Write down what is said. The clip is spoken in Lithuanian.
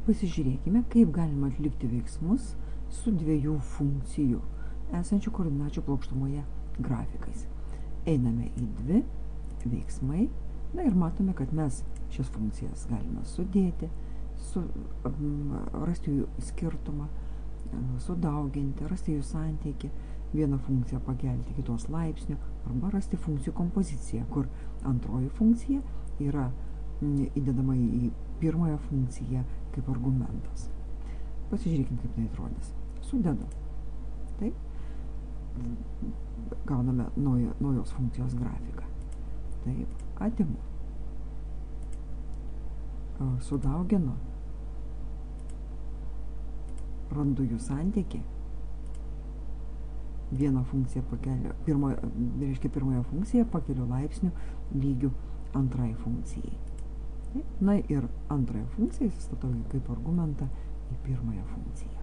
Pasižiūrėkime, kaip galima atlikti veiksmus su dviejų funkcijų esančių koordinačių plokštumoje grafikais. Einame į dvi veiksmai, na ir matome, kad mes šias funkcijas galime sudėti, rasti jų skirtumą, sudauginti, rasti jų santykį, vieną funkciją pakelti kitos laipsnių, arba rasti funkcijų kompoziciją, kur antroji funkcija yra įdedama į pirmąją funkciją kaip argumentas. Pasižiūrėkime, kaip tai atrodys. Sudedu. Taip. Gauname naujos funkcijos grafiką. Taip. Atimu. Sudauginu. Randu jų santykį. Vieną funkciją pakeliu, pirmąją funkciją pakeliu laipsnių lygių antrai funkcijai. Na ir antrąją funkciją įsistatau kaip argumentą į pirmąją funkciją.